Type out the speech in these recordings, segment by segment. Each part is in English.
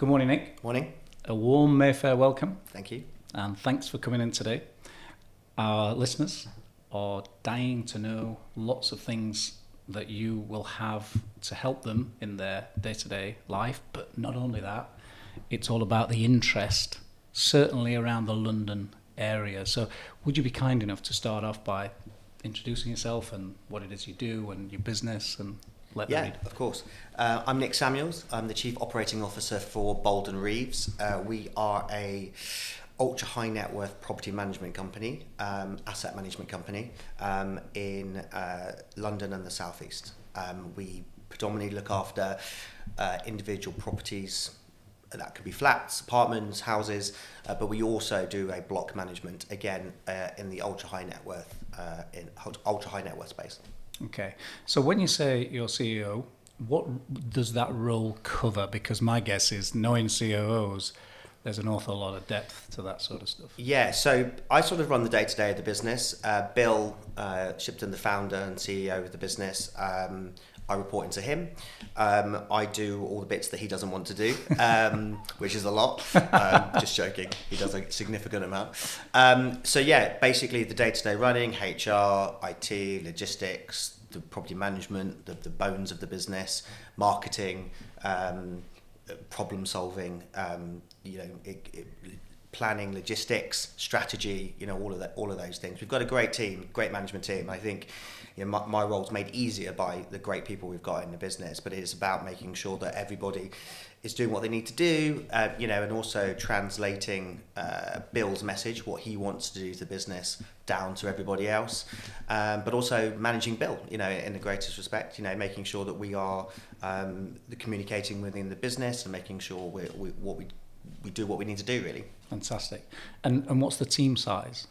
Good morning, Nick. Morning. A warm Mayfair welcome, Thank you. and thanks for coming in today. Our listeners are dying to know lots of things that you will have to help them in their day-to-day life, but not only that, it's all about the interest, certainly around the London area. So would you be kind enough to start off by introducing yourself and what it is you do and your business, and let them read? Of course. I'm Nick Samuels. I'm the Chief Operating Officer for Bold & Reeves. We are a ultra high net worth property management company, asset management company in London and the South East. We predominantly look after individual properties. That could be flats, apartments, houses, but we also do a block management again in the ultra high net worth space. Okay, so when you say you're CEO, what does that role cover? Because my guess is, knowing COOs, there's an awful lot of depth to that sort of stuff. Yeah, so I sort of run the day-to-day of the business. Bill Shipton, the founder and CEO of the business, I report into him. I do all the bits that he doesn't want to do, which is a lot. Just joking. He does a significant amount. So yeah, basically the day-to-day running, HR, IT, logistics, the property management, the bones of the business, marketing, problem solving, planning, logistics, strategy, all of those things. We've got a great team, great management team. I think my role's made easier by the great people we've got in the business, but it's about making sure that everybody is doing what they need to do, and also translating Bill's message, what he wants to do to the business, down to everybody else, but also managing Bill, in the greatest respect, making sure that we are communicating within the business and making sure we do what we need to do, really. Fantastic. And what's the team size?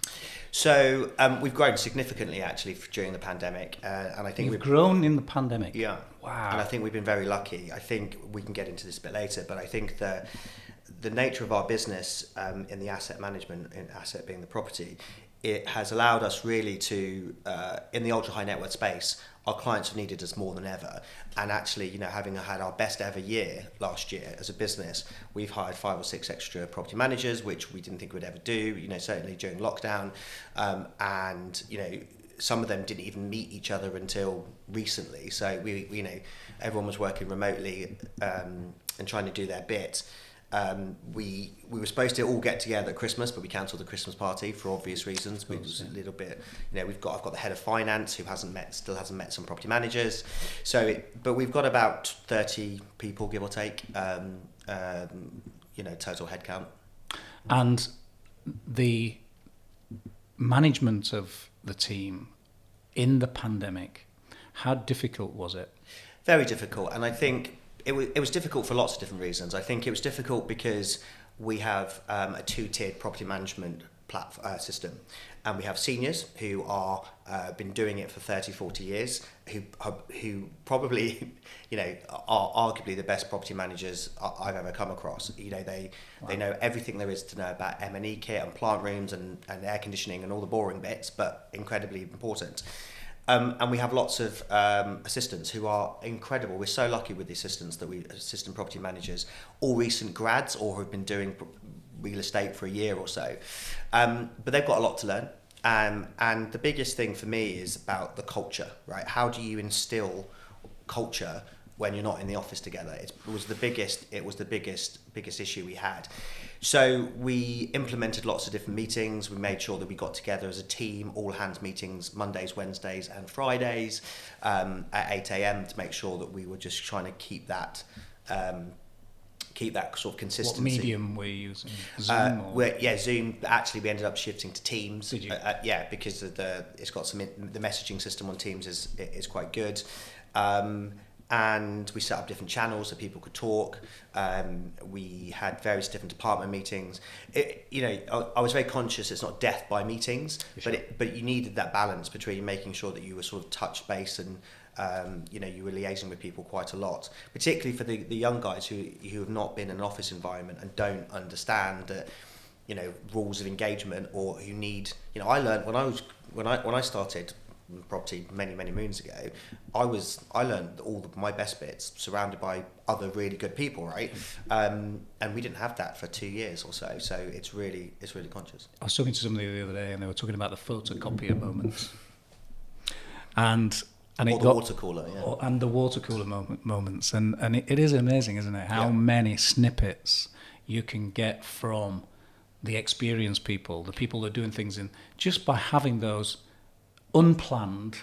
So we've grown significantly actually during the pandemic, and I think we've grown in the pandemic. Yeah. Wow. And I think we've been very lucky. I think we can get into this a bit later, but I think the nature of our business in the asset management, in asset being the property, it has allowed us really to, in the ultra high net worth space, our clients have needed us more than ever. And actually, having had our best ever year last year as a business, we've hired 5 or 6 extra property managers, which we didn't think we'd ever do, certainly during lockdown. And some of them didn't even meet each other until recently. So we everyone was working remotely and trying to do their bit. We were supposed to all get together at Christmas, but we cancelled the Christmas party for obvious reasons. It was a little bit, I've got the head of finance who still hasn't met some property managers. But we've got about 30 people, give or take, total headcount. And the management of the team in the pandemic, how difficult was it? Very difficult, and I think it was difficult for lots of different reasons. I think it was difficult because we have a 2-tiered property management system, and we have seniors who are been doing it for 30, 40 years, who probably are arguably the best property managers I've ever come across. They know everything there is to know about M&E kit and plant rooms and air conditioning and all the boring bits, but incredibly important. And we have lots of assistants who are incredible. We're so lucky with the assistants assistant property managers, all recent grads or who've been doing real estate for a year or so. But they've got a lot to learn. And the biggest thing for me is about the culture, right? How do you instill culture when you're not in the office together? It was the biggest issue we had. So we implemented lots of different meetings. We made sure that we got together as a team, all hands meetings, Mondays, Wednesdays and Fridays at 8 a.m. to make sure that we were just trying to keep that sort of consistency. What medium were you using? Zoom? Zoom. Actually, we ended up shifting to Teams. Did you? Because of it's got the messaging system on Teams is quite good. And we set up different channels so people could talk. We had various different department meetings. I was very conscious it's not death by meetings, sure. but you needed that balance between making sure that you were sort of touch base and you were liaising with people quite a lot, particularly for the young guys who have not been in an office environment and don't understand that rules of engagement, or who need. I learned when I started property many moons ago, I learned all my best bits surrounded by other really good people, right? And we didn't have that for 2 years or so. So it's really conscious. I was talking to somebody the other day, and they were talking about the photocopier moments, and Or it the got water cooler, yeah. and the water cooler moments, and it is amazing, isn't it? How many snippets you can get from the experienced people, the people that are doing things in, just by having those unplanned,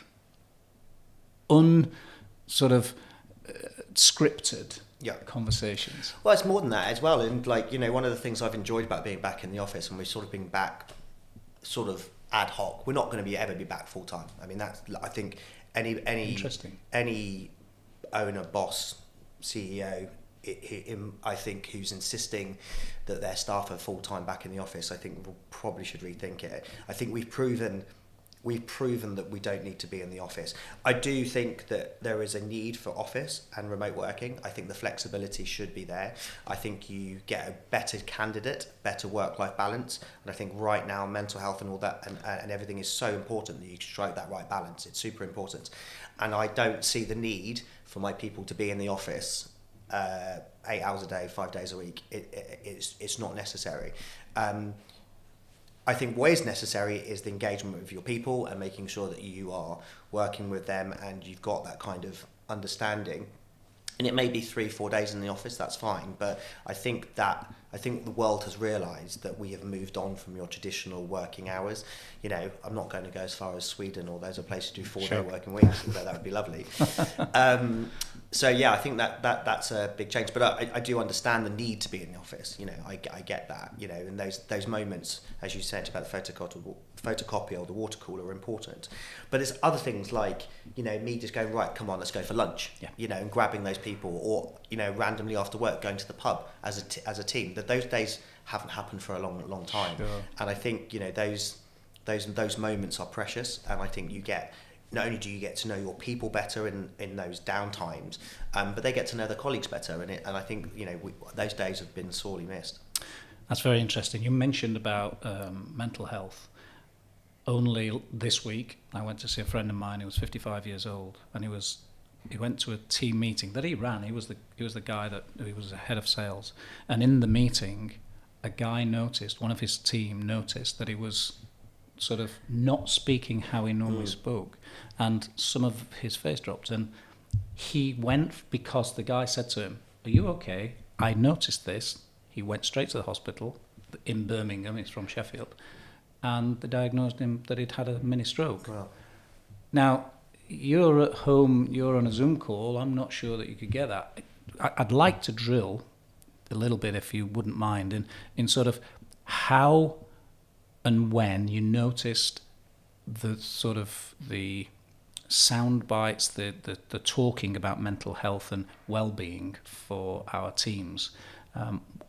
scripted conversations. Well, it's more than that as well. And like, one of the things I've enjoyed about being back in the office, and we've sort of been back sort of ad hoc. We're not going to ever be back full time. I mean, that's, I think any owner, boss, CEO, I think, who's insisting that their staff are full time back in the office, I think probably should rethink it. I think we've proven that we don't need to be in the office. I do think that there is a need for office and remote working. I think the flexibility should be there. I think you get a better candidate, better work-life balance. And I think right now mental health and all that and everything is so important that you strike that right balance. It's super important. And I don't see the need for my people to be in the office 8 hours a day, 5 days a week. It's not necessary. I think what is necessary is the engagement with your people and making sure that you are working with them and you've got that kind of understanding. And it may be 3-4 days in the office, that's fine. But I think the world has realised that we have moved on from your traditional working hours. I'm not going to go as far as Sweden, or there's a place to do 4-day working weeks, although that would be lovely. So yeah, I think that's a big change. But I do understand the need to be in the office. I get that. And those moments, as you said about the photocopier or the water cooler, are important. But there's other things like me just going, right, come on, let's go for lunch. And grabbing those people, or randomly after work going to the pub as a team. That those days haven't happened for a long time. Sure. And I think those moments are precious. And I think not only do you get to know your people better in those down times, but they get to know their colleagues better. And I think those days have been sorely missed. That's very interesting. You mentioned about mental health. Only this week, I went to see a friend of mine who was 55 years old, and he went to a team meeting that he ran. He was the guy he was the head of sales, and in the meeting, one of his team noticed that he was sort of not speaking how he normally spoke, and some of his face dropped, and he went because the guy said to him, "Are you okay? I noticed this." He went straight to the hospital in Birmingham. He's from Sheffield, and they diagnosed him that he'd had a mini stroke. Wow. Now, you're at home, you're on a Zoom call, I'm not sure that you could get that. I'd like to drill a little bit, if you wouldn't mind, in sort of how and when you noticed the sort of the sound bites, the talking about mental health and well-being for our teams.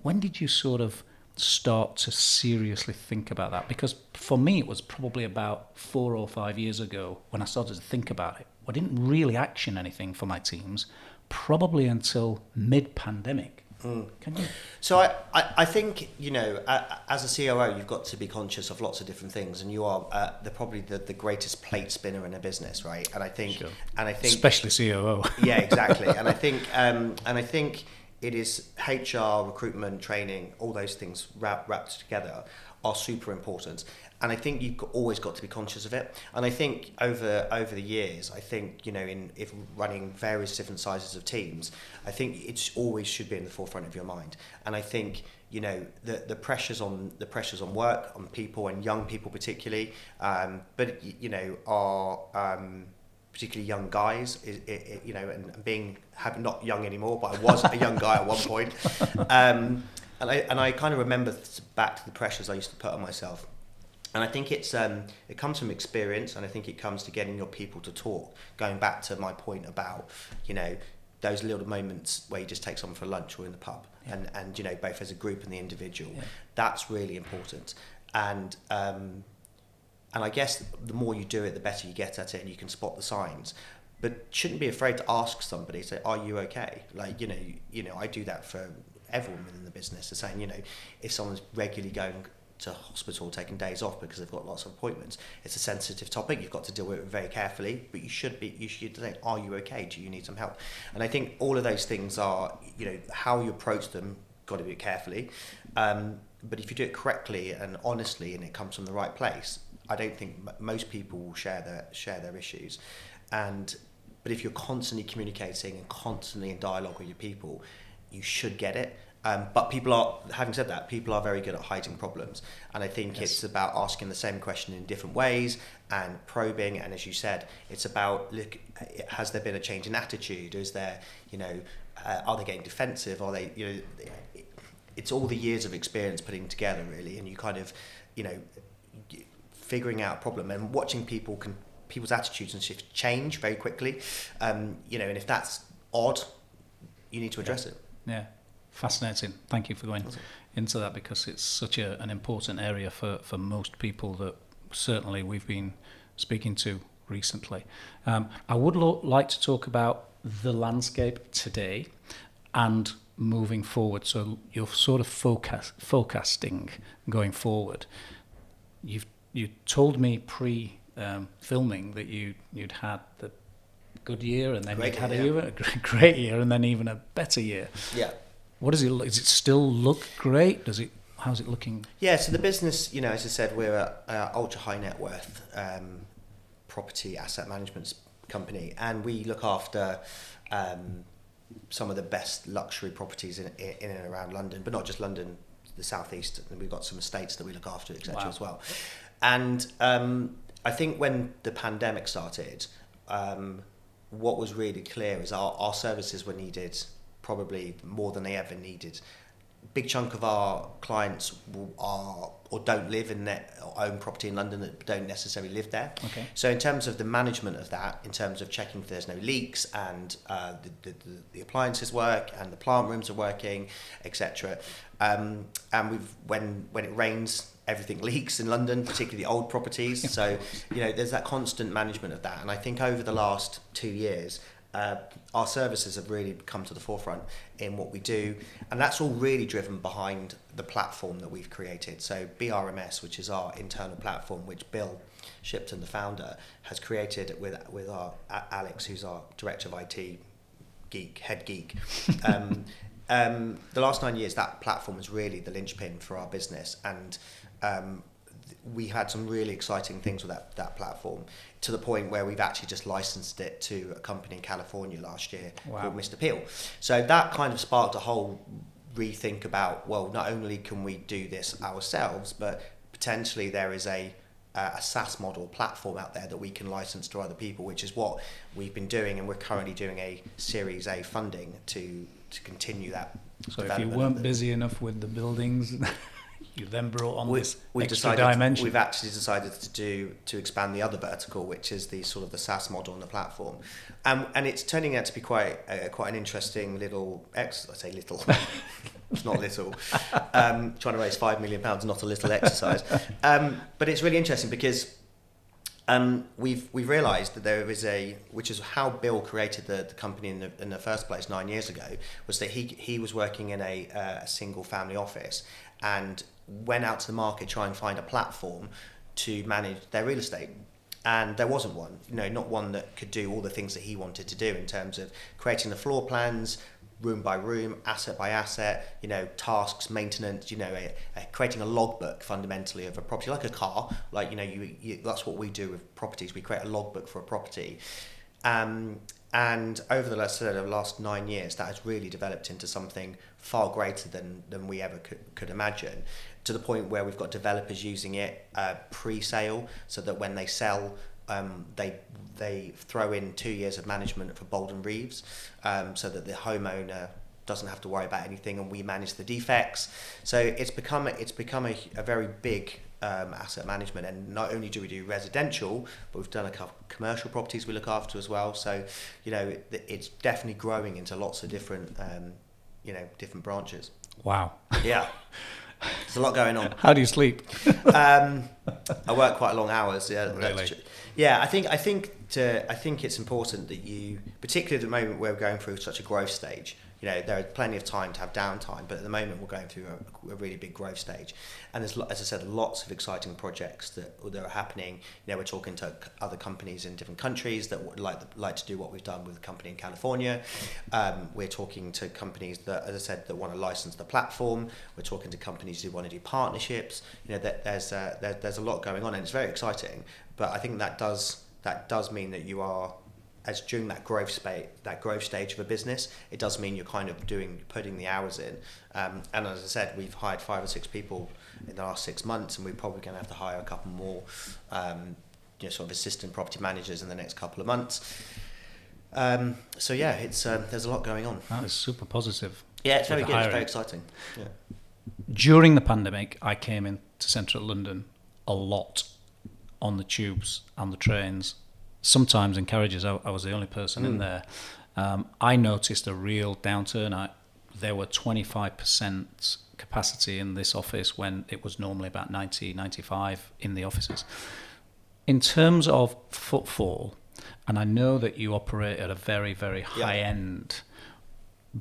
When did you sort of start to seriously think about that? Because for me, it was probably about 4 or 5 years ago when I started to think about it. I didn't really action anything for my teams, probably until mid-pandemic. Can you? So I think, as a COO, you've got to be conscious of lots of different things, and you are probably the greatest plate spinner in a business, right? And I think, sure. and I think, especially COO. Yeah, exactly. And I think it is HR, recruitment, training, all those things wrapped together are super important. And I think you've always got to be conscious of it. And I think over the years, I think, if running various different sizes of teams, I think it always should be in the forefront of your mind. And I think, the pressures on work, on people, and young people particularly, are particularly young guys, and not young anymore, but I was a young guy at one point. And I kind of remember back to the pressures I used to put on myself. And I think it comes from experience, and I think it comes to getting your people to talk. Going back to my point about, those little moments where you just take someone for lunch or in the pub, and both as a group and the individual, that's really important. And I guess the more you do it, the better you get at it, and you can spot the signs. But shouldn't be afraid to ask somebody, say, "Are you okay?" Like, I do that for everyone within the business. They're saying, if someone's regularly going to hospital taking days off because they've got lots of appointments. It's a sensitive topic. You've got to deal with it very carefully, but you should think, are you okay? Do you need some help? And I think all of those things are, how you approach them, got to do it carefully. But if you do it correctly and honestly, and it comes from the right place, I don't think most people will share their issues. But if you're constantly communicating and constantly in dialogue with your people, you should get it. But having said that, people are very good at hiding problems. And I think it's about asking the same question in different ways and probing. And as you said, it's about, look, has there been a change in attitude? Is there, are they getting defensive? Are they, it's all the years of experience putting together, really. And you kind of, figuring out a problem and watching people's attitudes and shifts change very quickly. And if that's odd, you need to address it. Yeah. Fascinating. Thank you for going into that, because it's such an important area for most people that certainly we've been speaking to recently. I would like to talk about the landscape today and moving forward. So you're sort of forecasting going forward. You told me pre-filming that you'd had the good year, and then you'd had a great year, and then even a better year. Yeah. What does it look? Does it still look great? How's it looking? Yeah, so the business, as I said, we're an ultra high net worth property asset management company, and we look after some of the best luxury properties in and around London, but not just London, the southeast. And we've got some estates that we look after, etc. as well. And I think when the pandemic started, what was really clear is our services were needed probably more than they ever needed. Big chunk of our clients are or don't live in their own property in London, that don't necessarily live there. Okay. So in terms of the management of that, in terms of checking if there's no leaks and the appliances work and the plant rooms are working, etc. And when it rains, everything leaks in London, particularly the old properties. So there's that constant management of that. And I think over the last 2 years, our services have really come to the forefront in what we do, and that's all really driven behind the platform that we've created. So BRMS, which is our internal platform, which Bill Shipton, the founder, has created with our Alex, who's our director of IT, head geek. The last 9 years, that platform was really the linchpin for our business, and we had some really exciting things with that platform, to the point where we've actually just licensed it to a company in California last year called Mr. Peel. So that kind of sparked a whole rethink about, well, not only can we do this ourselves, but potentially there is a SAS Model platform out there that we can license to other people, which is what we've been doing, and we're currently doing a Series A funding to continue that. So if you weren't busy enough with the buildings, you then brought on this extra dimension. dimension. We've actually decided to expand the other vertical, which is the sort of the SAS model on the platform, and it's turning out to be quite an interesting little exercise. I say little, it's not little. Trying to raise £5 million, not a little exercise, but it's really interesting because we've realised that there is which is how Bill created the company in the first place 9 years ago, was that he was working in a single family office and went out to the market to try and find a platform to manage their real estate. And there wasn't one, not one that could do all the things that he wanted to do in terms of creating the floor plans, room by room, asset by asset, tasks, maintenance, creating a logbook fundamentally of a property, like a car, like, that's what we do with properties. We create a logbook for a property. And over the last 9 years, that has really developed into something far greater than we ever could imagine, to the point where we've got developers using it pre-sale, so that when they sell, they throw in 2 years of management for Bolden Reeves, so that the homeowner doesn't have to worry about anything, and we manage the defects. So it's become a very big asset management, and not only do we do residential, but we've done a couple of commercial properties we look after as well. So it's definitely growing into lots of different different branches. Wow. Yeah. There's a lot going on. How do you sleep? I work quite long hours. Yeah, really? Yeah. I think it's important that you, particularly at the moment where we're going through such a growth stage, there is plenty of time to have downtime, but at the moment we're going through a really big growth stage, and there's, as I said, lots of exciting projects that are happening. We're talking to other companies in different countries that would like to do what we've done with a company in California. We're talking to companies that, as I said, that want to license the platform. We're talking to companies who want to do partnerships. There's a lot going on, and it's very exciting. But I think that does mean that you are, as during that growth stage of a business, it does mean you're kind of putting the hours in. And as I said, we've hired 5 or 6 people in the last 6 months, and we're probably going to have to hire a couple more, sort of assistant property managers in the next couple of months. So yeah, it's there's a lot going on. That is super positive. Yeah, it's very good. Hiring. It's very exciting. Yeah. During the pandemic, I came into central London a lot on the tubes and the trains. Sometimes in carriages, I was the only person in there. I noticed a real downturn. There were 25% capacity in this office when it was normally about 90, 95 in the offices. In terms of footfall, and I know that you operate at a very, very high end,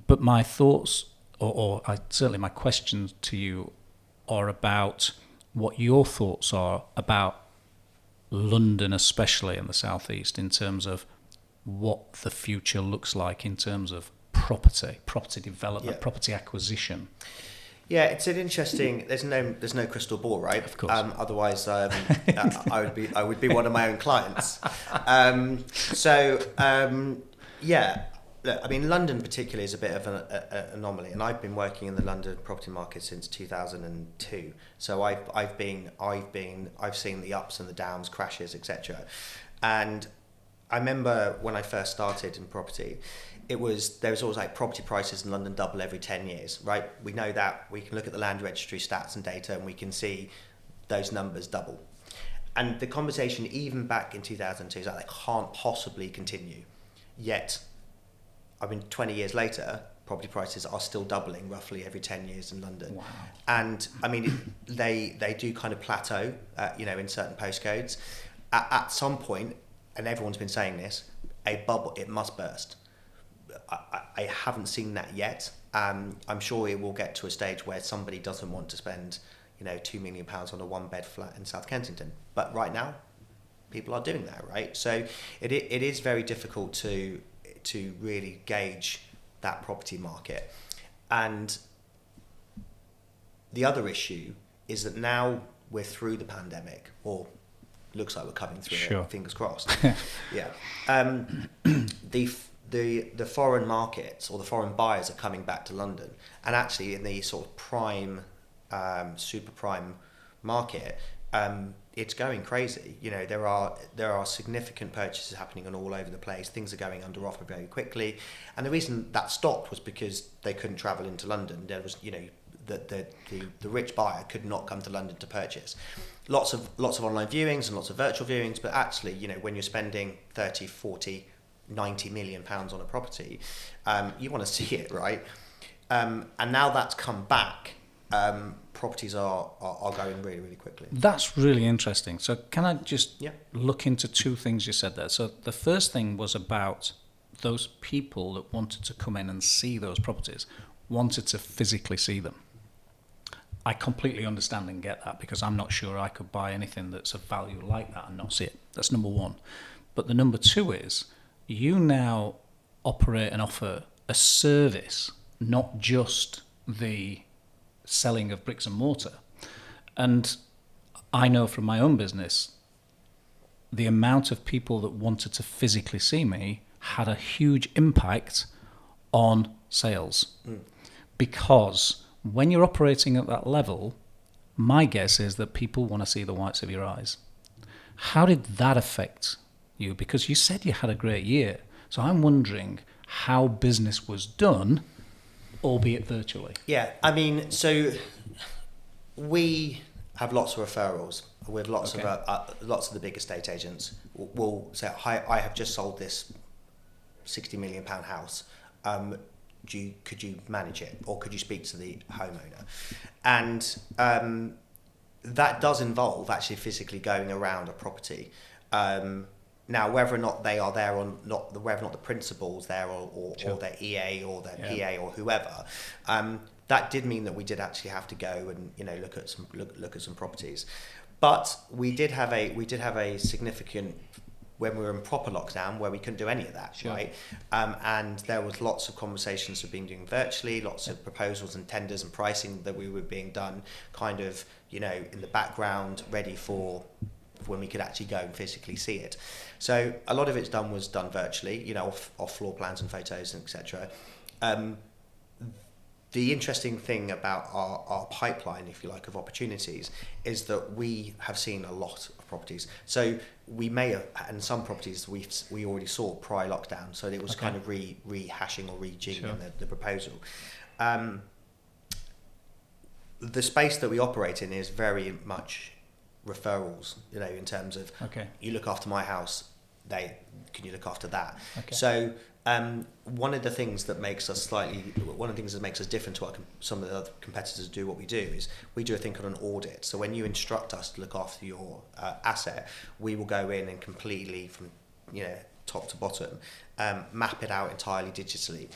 but my thoughts, or certainly my questions to you are about what your thoughts are about London, especially in the southeast, in terms of what the future looks like in terms of property development, property acquisition. Yeah, it's an interesting. There's no crystal ball, right? Of course. Otherwise, I would be one of my own clients. Look, I mean, London particularly is a bit of an anomaly, and I've been working in the London property market since 2002. So I've seen the ups and the downs, crashes, etc. And I remember when I first started in property, there was always like property prices in London double every 10 years, right? We know that. We can look at the land registry stats and data, and we can see those numbers double. And the conversation, even back in 2002, is like, they can't possibly continue. Yet, 20 years later, property prices are still doubling roughly every 10 years in London. Wow. And I mean, they do kind of plateau, in certain postcodes. At some point, and everyone's been saying this, a bubble, it must burst. I haven't seen that yet. I'm sure it will get to a stage where somebody doesn't want to spend, £2 million on a 1-bed flat in South Kensington. But right now, people are doing that, right? So it is very difficult to really gauge that property market. And the other issue is that now we're through the pandemic, or looks like we're coming through it, fingers crossed. Yeah. The foreign markets, or the foreign buyers, are coming back to London, and actually in the sort of prime, super prime market, it's going crazy. There are significant purchases happening on all over the place. Things are going under offer very quickly, and the reason that stopped was because they couldn't travel into London. There was, the rich buyer could not come to London to purchase. Lots of online viewings and lots of virtual viewings, but actually, when you're spending 30, 40, 90 million pounds on a property, you want to see it, right? And now that's come back. Properties are going really, really quickly. That's really interesting. So can I just look into 2 things you said there? So the first thing was about those people that wanted to come in and see those properties, wanted to physically see them. I completely understand and get that, because I'm not sure I could buy anything that's of value like that and not see it. That's number 1. But the number 2 is, you now operate and offer a service, not just the selling of bricks and mortar. And I know from my own business, the amount of people that wanted to physically see me had a huge impact on sales. Because when you're operating at that level, my guess is that people want to see the whites of your eyes. How did that affect you? Because you said you had a great year. So I'm wondering how business was done, albeit virtually. Yeah, I mean, so we have lots of referrals with lots of the big estate agents. Will say, "Hi, I have just sold this £60 million house. Could you manage it, or could you speak to the homeowner?" And that does involve actually physically going around a property. Now, whether or not they are there or not, whether or not the principal's there Sure. or their EA or their Yeah. PA or whoever, that did mean that we did actually have to go and look at some properties, but we did have a significant when we were in proper lockdown where we couldn't do any of that, Sure. right? And there was lots of conversations we've been doing virtually, lots of proposals and tenders and pricing that we were being done kind of in the background, ready for when we could actually go and physically see it. So a lot of it's was done virtually, off floor plans and photos and etc. The interesting thing about our pipeline, if you like, of opportunities is that we have seen a lot of properties. So we may have, and some properties we already saw prior lockdown, so it was kind of rehashing or rejigging Sure. the proposal. The space that we operate in is very much referrals, in terms of you look after my house, can you look after that? Okay. So one of the things that makes us different to what some of the other competitors do what we do is we do a thing called an audit. So when you instruct us to look after your asset, we will go in and completely from top to bottom map it out entirely digitally,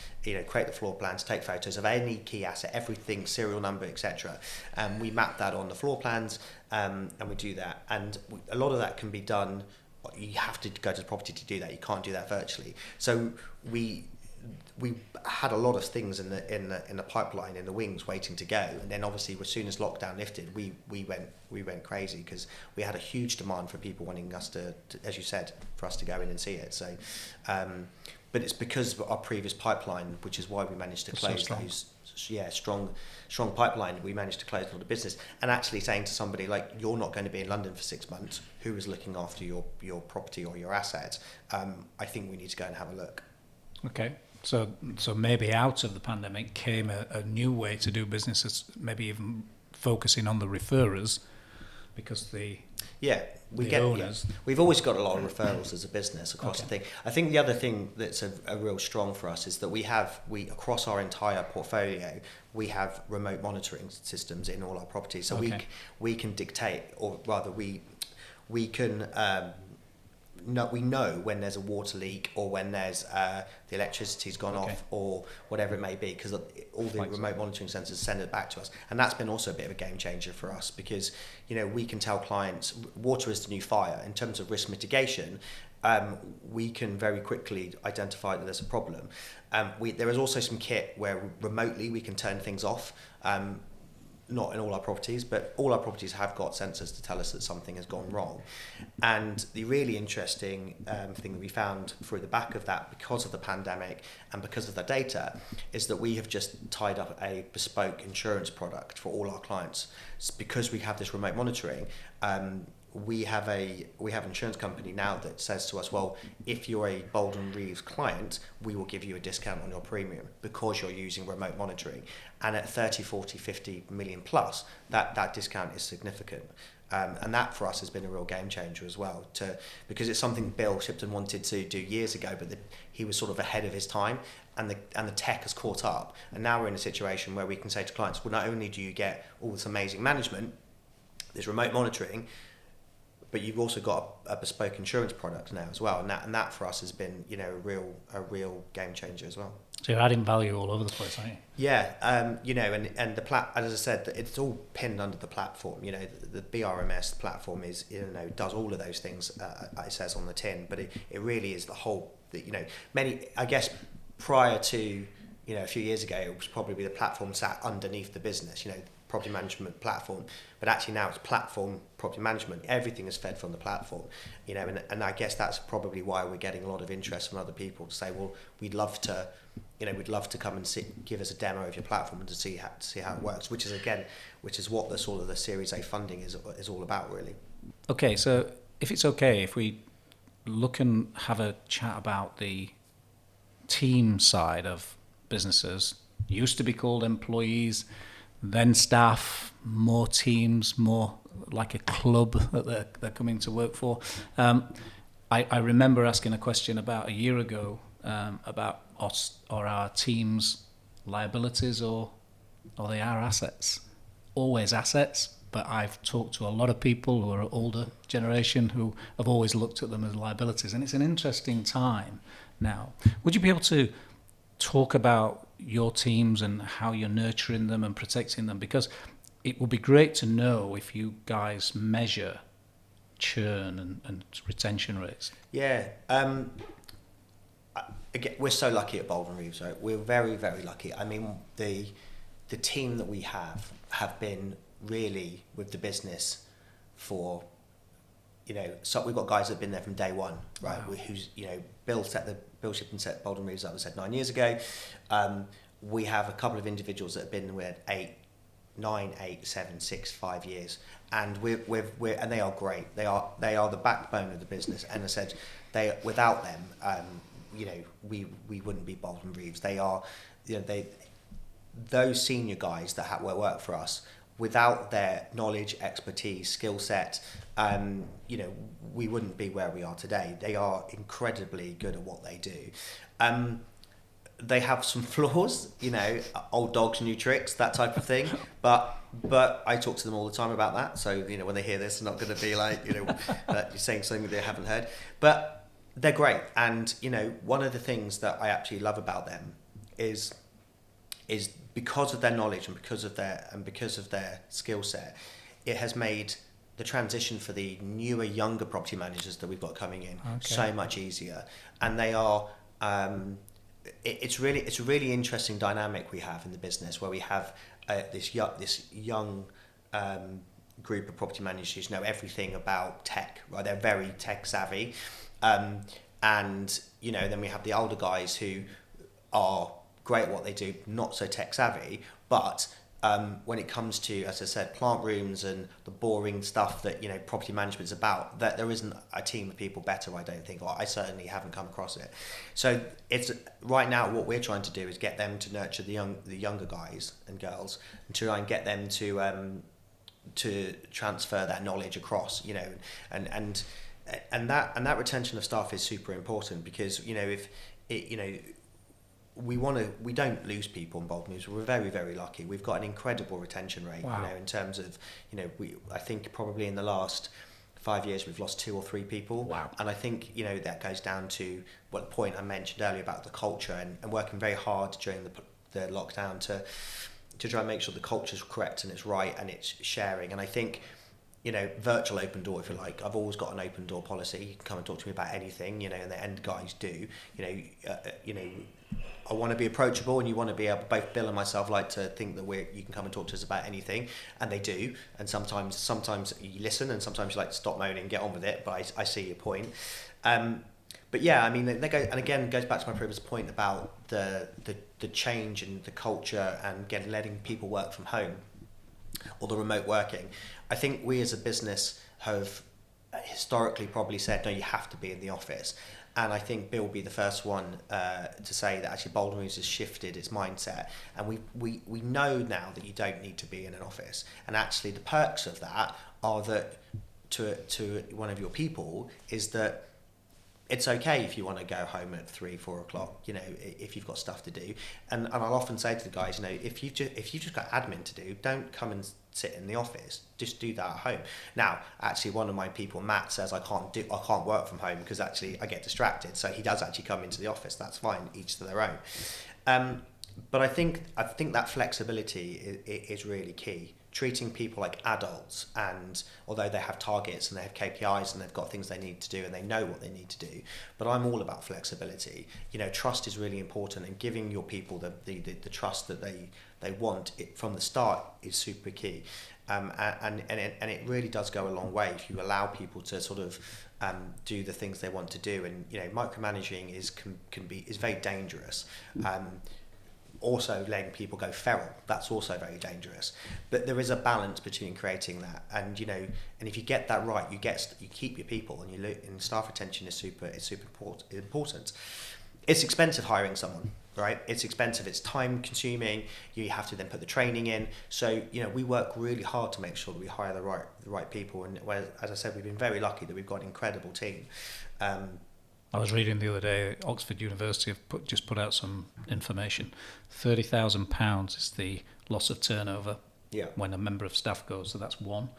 create the floor plans, take photos of any key asset, everything, serial number, etc. We map that on the floor plans, and we do that, and a lot of that can be done. You have to go to the property to do that. You can't do that virtually. So we had a lot of things in the pipeline, in the wings, waiting to go. And then obviously, as soon as lockdown lifted, we went crazy because we had a huge demand for people wanting us to, as you said, for us to go in and see it. So, but it's because of our previous pipeline, which is why we managed to close those. Yeah, strong pipeline. We managed to close a lot of business, and actually saying to somebody like, you're not going to be in London for 6 months, who is looking after your property or your assets? I think we need to go and have a look. Okay, so maybe out of the pandemic came a new way to do business, maybe even focusing on the referrers, because owners. We've always got a lot of referrals as a business across the thing. I think the other thing that's a real strong for us is that we across our entire portfolio, we have remote monitoring systems in all our properties. So we can dictate, or rather we can we know when there's a water leak or when there's the electricity's gone off or whatever it may be, because all the remote monitoring sensors send it back to us. And that's been also a bit of a game changer for us, because we can tell clients water is the new fire. In terms of risk mitigation, we can very quickly identify that there's a problem. There is also some kit where remotely we can turn things off. Not in all our properties, but all our properties have got sensors to tell us that something has gone wrong. And the really interesting thing that we found through the back of that, because of the pandemic and because of the data, is that we have just tied up a bespoke insurance product for all our clients. Because we have this remote monitoring, we have an insurance company now that says to us, well, if you're a Bolden Reeves client, we will give you a discount on your premium because you're using remote monitoring. And at 30, 40, 50 million plus, that discount is significant. And that for us has been a real game changer as well, because it's something Bill Shipton wanted to do years ago, but he was sort of ahead of his time, and the tech has caught up. And now we're in a situation where we can say to clients, well, not only do you get all this amazing management, this remote monitoring, but you've also got a bespoke insurance product now as well, and that for us has been a real game changer as well. So you're adding value all over the place, aren't you? Yeah, and the as I said, it's all pinned under the platform. The BRMS platform is does all of those things. It says on the tin, but it really is the whole. Many, I guess, prior to a few years ago, it was probably the platform sat underneath the business. Property management platform, but actually now it's platform property management. Everything is fed from the platform, and I guess that's probably why we're getting a lot of interest from other people to say, well, we'd love to come and give us a demo of your platform and to see how it works, which is what the sort of the Series A funding is all about, really. Okay, so if it's okay, if we look and have a chat about the team side of businesses, used to be called employees, then staff, more teams, more like a club that they're coming to work for. I remember asking a question about a year ago about us or our team's liabilities or they are assets. Always assets, but I've talked to a lot of people who are older generation who have always looked at them as liabilities, and it's an interesting time now. Would you be able to talk about your teams and how you're nurturing them and protecting them? Because it would be great to know if you guys measure churn and retention rates. Yeah. Again, we're so lucky at Bolden Reeves, right? We're very, very lucky. I mean, the team that we have been really with the business for, so we've got guys that have been there from day one, right? Wow. Who's, Bill Ship and set Bolden Reeves up, was said 9 years ago. We have a couple of individuals that have been with 9, 8, 7, 6, 5 years, and we're and they are great. They are the backbone of the business. And I said, without them, we wouldn't be Bolden Reeves. They are, those senior guys that work for us. Without their knowledge, expertise, skill set, we wouldn't be where we are today. They are incredibly good at what they do. They have some flaws, old dogs, new tricks, that type of thing. But I talk to them all the time about that. So, when they hear this, they're not going to be like, that you're saying something they haven't heard. But they're great. And, one of the things that I absolutely love about them is because of their knowledge and because of their skill set, it has made the transition for the newer, younger property managers that we've got coming in so much easier. And they are, it's a really interesting dynamic we have in the business, where we have this young group of property managers who know everything about tech, right? They're very tech savvy, and then we have the older guys who are great at what they do, not so tech savvy, but when it comes to, as I said, plant rooms and the boring stuff that property management is about, that there isn't a team of people better, I don't think, or I certainly haven't come across it. So it's right now what we're trying to do is get them to nurture the younger guys and girls, and try and get them to transfer that knowledge across, and that retention of staff is super important, because if it, we don't lose people in Bolden Reeves. We're very, very lucky. We've got an incredible retention rate. Wow. In terms of I think probably in the last 5 years we've lost 2 or 3 people. Wow. And I think that goes down to what the point I mentioned earlier about the culture, and working very hard during the lockdown to try and make sure the culture's correct and it's right and it's sharing. And I think virtual open door, if you like. I've always got an open door policy. You can come and talk to me about anything, and the end guys do. I want to be approachable, and you want to be able. Both Bill and myself like to think that you can come and talk to us about anything, and they do. And sometimes you listen, and sometimes you like to stop moaning and get on with it. But I see your point. But yeah, I mean, they go, and again, it goes back to my previous point about the change in the culture, and again letting people work from home, or the remote working. I think we as a business have historically probably said, no, you have to be in the office. And I think Bill will be the first one to say that actually Bolden Reeves has shifted its mindset. And we know now that you don't need to be in an office. And actually the perks of that are that to one of your people is that it's okay if you want to go home at 3-4 o'clock, if you've got stuff to do. And I'll often say to the guys, if you've just got admin to do, don't come and sit in the office. Just do that at home. Now, actually, one of my people, Matt, says I can't work from home because actually I get distracted. So he does actually come into the office. That's fine. Each to their own. But I think that flexibility is really key. Treating people like adults, and although they have targets and they have KPIs and they've got things they need to do and they know what they need to do, but I'm all about flexibility. Trust is really important, and giving your people the trust that they want from the start is super key. And it really does go a long way if you allow people to sort of do the things they want to do. And micromanaging is very dangerous. Also letting people go feral, that's also very dangerous. But there is a balance between creating that, and and if you get that right, you keep your people, and staff retention is super important. It's expensive hiring someone, right? It's expensive, it's time consuming. You have to then put the training in. So we work really hard to make sure that we hire the right people. And as I said, we've been very lucky that we've got an incredible team. I was reading the other day, Oxford University have just put out some information. £30,000 is the loss of turnover Yeah. when a member of staff goes. So that's one.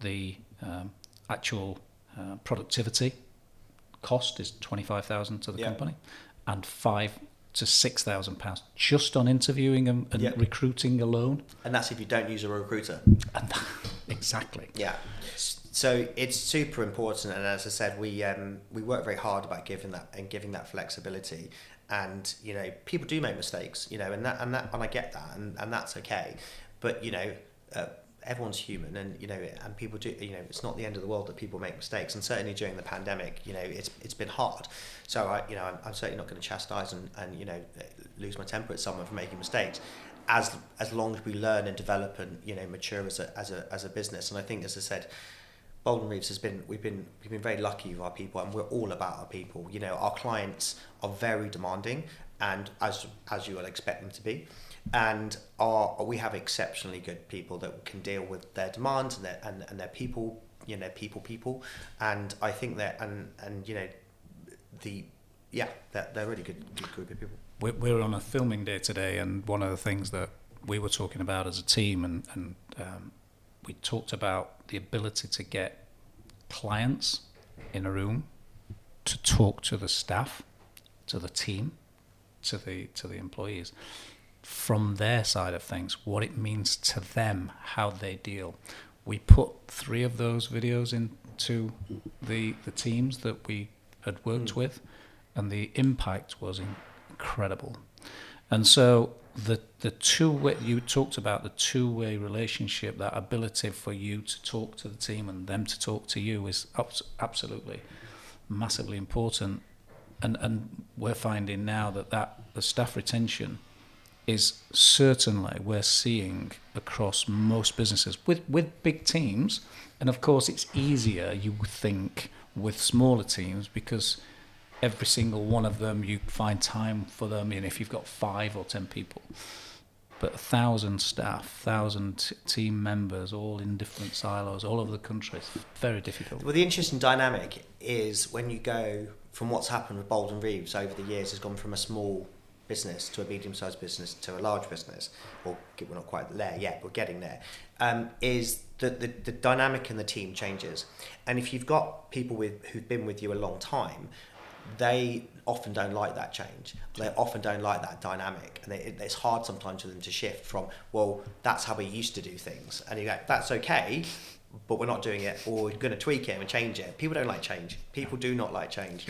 The actual productivity cost is 25,000 to the company, and £5,000 to £6,000 just on interviewing and recruiting alone. And that's if you don't use a recruiter. And exactly. Yeah. So it's super important, and as I said, we work very hard about giving that flexibility. And people do make mistakes, and I get that, and that's okay. But everyone's human, and and people do. It's not the end of the world that people make mistakes, and certainly during the pandemic, it's been hard. So I'm certainly not going to chastise and lose my temper at someone for making mistakes, as long as we learn and develop and mature as a business. And I think, as I said, Bolden Reeves we've been very lucky with our people, and we're all about our people. Our clients are very demanding, and as you would expect them to be. And we have exceptionally good people that can deal with their demands and their people, people. And I think that they're really good group of people. We're on a filming day today, and one of the things that we were talking about as a team, and we talked about the ability to get clients in a room to talk to the staff, to the team, to the employees, from their side of things, what it means to them, how they deal. We put 3 of those videos into the teams that we had worked with, and the impact was incredible. And so the two-way, you talked about the two-way relationship, that ability for you to talk to the team and them to talk to you is absolutely massively important. And we're finding now that the staff retention is certainly, we're seeing across most businesses with big teams. And of course it's easier, you would think, with smaller teams, because every single one of them, you find time for them, if you've got 5 or 10 people. But 1,000 staff, 1,000 team members, all in different silos, all over the country, it's very difficult. Well, the interesting dynamic is when you go from what's happened with Bolden Reeves over the years, has gone from a small business to a medium-sized business to a large business, or we're not quite there yet, we're getting there, is that the dynamic in the team changes. And if you've got people who've been with you a long time, they often don't like that change. They often don't like that dynamic, and it's hard sometimes for them to shift from, well, that's how we used to do things, and you go, that's okay, but we're not doing it, or we're going to tweak it and change it. People don't like change. People do not like change.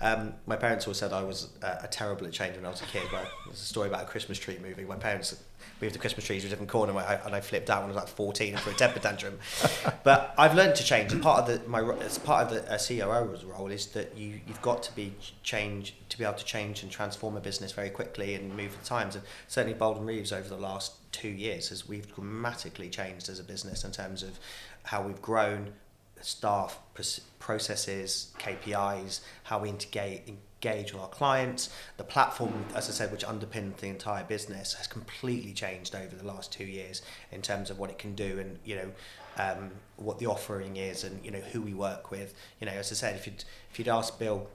Yeah. My parents always said I was terrible at change when I was a kid. There's a story about a Christmas tree moving. My parents moved the Christmas trees to a different corner, and I flipped out when I was like 14 and threw a temper tantrum. But I've learned to change. And part of the COO's role is that you've got to be able to change and transform a business very quickly and move with the times. And certainly Bolden Reeves over the last 2 years we've dramatically changed as a business in terms of how we've grown, staff, processes, KPIs, how we engage with our clients. The platform, as I said, which underpins the entire business, has completely changed over the last 2 years in terms of what it can do, and what the offering is, and who we work with. As I said, if you'd asked Bill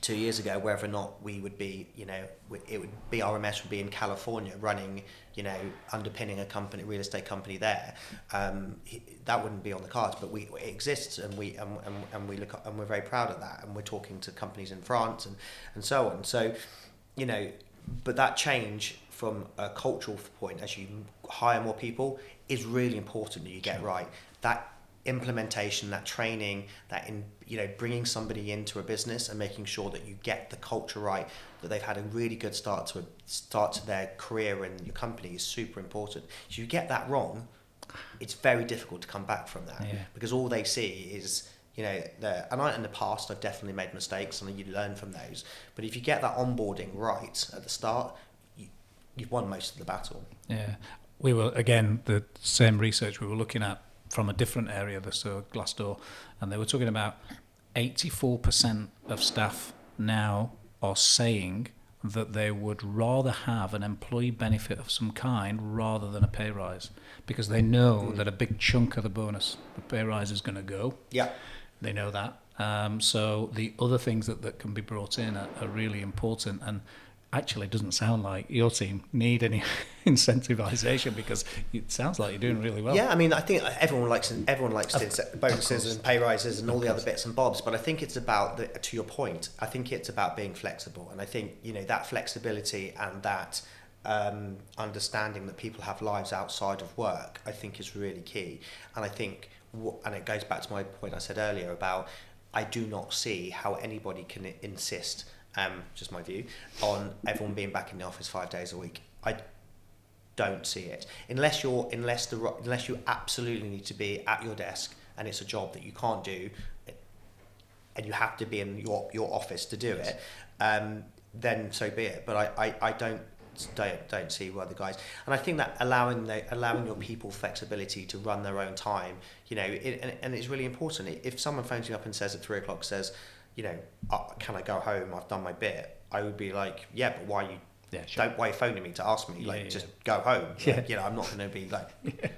2 years ago whether or not we would be, it would be RMS would be in California running, underpinning a company, real estate company there, that wouldn't be on the cards. But it exists, and we look, and we're very proud of that, and we're talking to companies in France and so on. So, but that change from a cultural point, as you hire more people, is really important that you get right. That implementation, that training, that bringing somebody into a business and making sure that you get the culture right, that they've had a really good start to their career in your company, is super important. If you get that wrong, it's very difficult to come back from that, because all they see is in the past I've definitely made mistakes, and you learn from those. But if you get that onboarding right at the start, you've won most of the battle. Yeah, we were, again, the same research we were looking at from a different area, so Glassdoor, and they were talking about 84% of staff now are saying that they would rather have an employee benefit of some kind rather than a pay rise, because they know that a big chunk of the bonus, the pay rise, is going to go. Yeah, they know that. So the other things that can be brought in are really important, and actually doesn't sound like your team need any incentivization, because it sounds like you're doing really well. Yeah, I mean, I think everyone likes bonuses course. and pay rises and all the other bits and bobs, but I think it's about to your point, I think it's about being flexible, and I think that flexibility and that understanding that people have lives outside of work, I think is really key. And I think, and it goes back to my point I said earlier about, I do not see how anybody can insist, just my view, on everyone being back in the office 5 days a week. I don't see it unless you absolutely need to be at your desk and it's a job that you can't do, and you have to be in your office to do it. Then so be it. But I don't see why the guys, and I think that allowing your people flexibility to run their own time, and it's really important. If someone phones me up and says at 3 o'clock, says, can I go home? I've done my bit. I would be like, yeah, but why are you? Yeah, sure. Why are you phoning me to ask me? Just go home. Yeah. I'm not going to be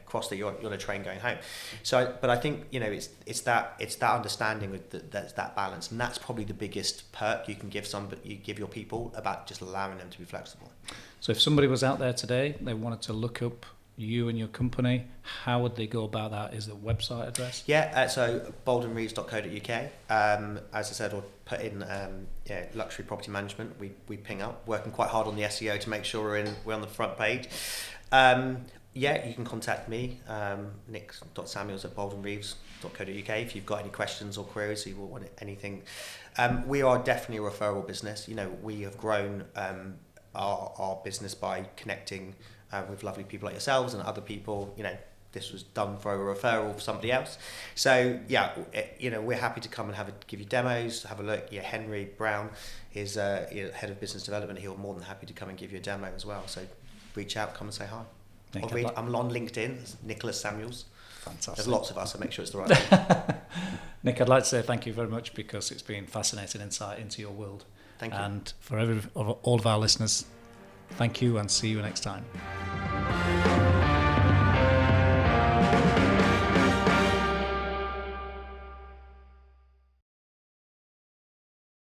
cross that you're on a train going home. So, but I think it's that understanding with that balance, and that's probably the biggest perk you can give your people, about just allowing them to be flexible. So, if somebody was out there today, they wanted to look up you and your company, how would they go about that? Is there a website address? Yeah, so boldandreeves.co.uk. As I said, or put in luxury property management. We ping up, working quite hard on the SEO to make sure we're on the front page. You can contact me, nick.samuels@boldandreeves.co.uk, if you've got any questions or queries, or you want anything. We are definitely a referral business. We have grown our business by connecting with lovely people like yourselves and other people. This was done for a referral for somebody else. So we're happy to come and give you demos, have a look. Henry Brown is head of business development. He'll more than happy to come and give you a demo as well. So reach out, come and say hi. I'm on LinkedIn, Nicholas Samuels. Fantastic. There's lots of us, so make sure it's the right one. Nick, I'd like to say thank you very much, because it's been fascinating insight into your world. Thank you. And for all of our listeners, thank you, and see you next time.